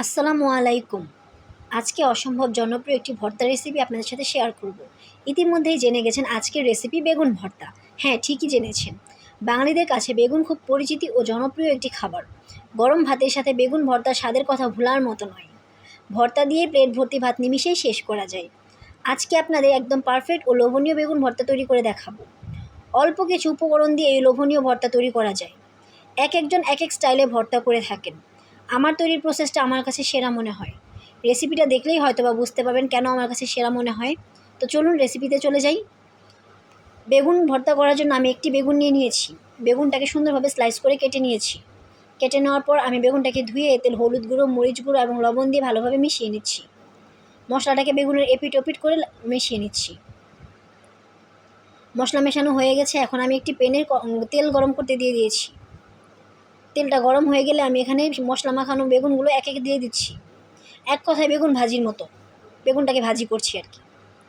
আসসালামু আলাইকুম। আজকে অসম্ভব জনপ্রিয় একটি ভর্তা রেসিপি আপনাদের সাথে শেয়ার করব। ইতিমধ্যেই জেনে গেছেন আজকের রেসিপি বেগুন ভর্তা। হ্যাঁ, ঠিকই জেনেছেন। বাঙালিদের কাছে বেগুন খুব পরিচিতি ও জনপ্রিয় একটি খাবার। গরম ভাতের সাথে বেগুন ভর্তার স্বাদের কথা ভোলার মতো নয়। ভর্তা দিয়ে প্লেট ভর্তি ভাত নিমিষেই শেষ করা যায়। আজকে আপনাদের একদম পারফেক্ট ও লোভনীয় বেগুন ভর্তা তৈরি করে দেখাবো। অল্প কিছু উপকরণ দিয়ে এই লোভনীয় ভর্তা তৈরি করা যায়। একজন এক এক স্টাইলে ভর্তা করে থাকেন। আমার তৈরির প্রসেসটা আমার কাছে সেরা মনে হয়। রেসিপিটা দেখলেই হয়তোবা বুঝতে পারবেন কেন আমার কাছে সেরা মনে হয়। তো চলুন রেসিপিতে চলে যাই। বেগুন ভর্তা করার জন্য আমি একটি বেগুন নিয়ে নিয়েছি। বেগুনটাকে সুন্দরভাবে স্লাইস করে কেটে নিয়েছি। কেটে নেওয়ার পর আমি বেগুনটাকে ধুয়ে এতে হলুদ গুঁড়ো, মরিচ গুঁড়ো এবং লবণ দিয়ে ভালোভাবে মিশিয়ে নিচ্ছি। মশলাটাকে বেগুনের এপিট ওপিট করে মিশিয়ে নিচ্ছি। মশলা মেশানো হয়ে গেছে। এখন আমি একটি প্যানে তেল গরম করতে দিয়ে দিয়েছি। তেলটা গরম হয়ে গেলে আমি এখানে মশলা মাখানো বেগুনগুলো এক এক দিয়ে দিচ্ছি। এক কথায় বেগুন ভাজির মতো বেগুনটাকে ভাজি করছি আর কি,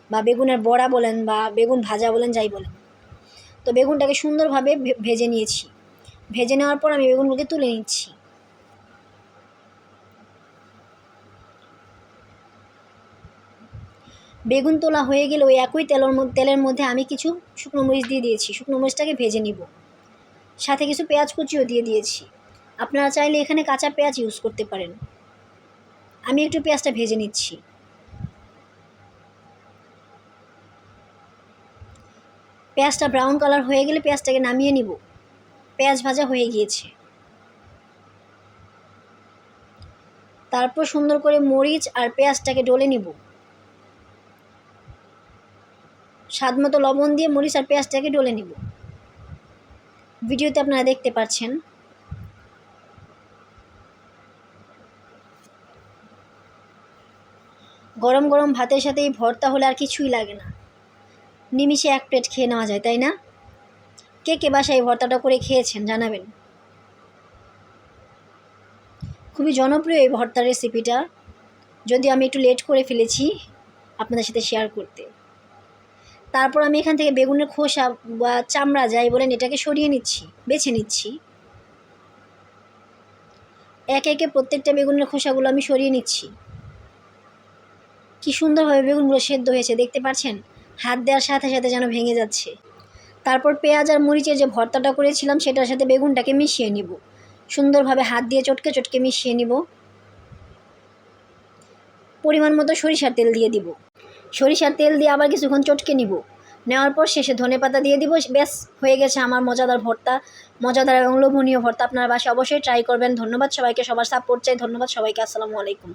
বা বেগুনের বড়া বলেন বা বেগুন ভাজা বলেন, যাই বলেন। তো বেগুনটাকে সুন্দরভাবে ভেজে নিয়েছি। ভেজে নেওয়ার পর আমি বেগুনগুলোকে তুলে নিচ্ছি। বেগুন তোলা হয়ে গেলে ওই একই তেলের মধ্যে আমি কিছু শুকনো মরিচ দিয়ে দিয়েছি। শুকনো মরিচটাকে ভেজে নিব। সাথে কিছু পেঁয়াজ কুচিও দিয়ে দিয়েছি। আপনারা চাইলে এখানে কাঁচা পেঁয়াজ ইউজ করতে পারেন। আমি একটু পেঁয়াজটা ভেজে নিচ্ছি। পেঁয়াজটা ব্রাউন কালার হয়ে গেলে পেঁয়াজটাকে নামিয়ে নিব। পেঁয়াজ ভাজা হয়ে গিয়েছে। তারপর সুন্দর করে মরিচ আর পেঁয়াজটাকে ডলে নিব। স্বাদ মতো লবণ দিয়ে মরিচ আর পেঁয়াজটাকে ডলে নিব। ভিডিওতে আপনারা দেখতে পাচ্ছেন। গরম গরম ভাতের সাথে এই ভর্তা হলে আর কিছুই লাগে না। নিমিষে এক প্লেট খেয়ে নেওয়া যায়, তাই না? কে কে বাসায় এই ভর্তাটা করে খেয়েছেন জানাবেন। খুবই জনপ্রিয় এই ভর্তার রেসিপিটা, যদি আমি একটু লেট করে ফেলেছি আপনাদের সাথে শেয়ার করতে। তারপর আমি এখান থেকে বেগুনের খোসা বা চামড়া যাই বলেন এটাকে সরিয়ে নিচ্ছি, বেছে নিচ্ছি। একে একে প্রত্যেকটা বেগুনের খোসাগুলো আমি সরিয়ে নিচ্ছি। কি সুন্দরভাবে বেগুনগুলো সেদ্ধ হয়েছে দেখতে পাচ্ছেন। হাত দেওয়ার সাথে সাথে যেন ভেঙে যাচ্ছে। তারপর পেঁয়াজ আর মরিচের যে ভর্তাটা করেছিলাম সেটার সাথে বেগুনটাকে মিশিয়ে নিব। সুন্দরভাবে হাত দিয়ে চটকে চটকে মিশিয়ে নিব। পরিমাণ মতো সরিষার তেল দিয়ে দিব। সরিষার তেল দিয়ে আবার কিছুক্ষণ চটকে নিব। নেওয়ার পর শেষে ধনেপাতা দিয়ে দিব। ব্যাস, হয়ে গেছে আমার মজাদার ভর্তা। মজাদার এবং লোভনীয় ভর্তা। আপনারা বাসায় অবশ্যই ট্রাই করবেন। ধন্যবাদ সবাইকে, সবার সাপোর্ট চাই। ধন্যবাদ সবাইকে। আসসালামু আলাইকুম।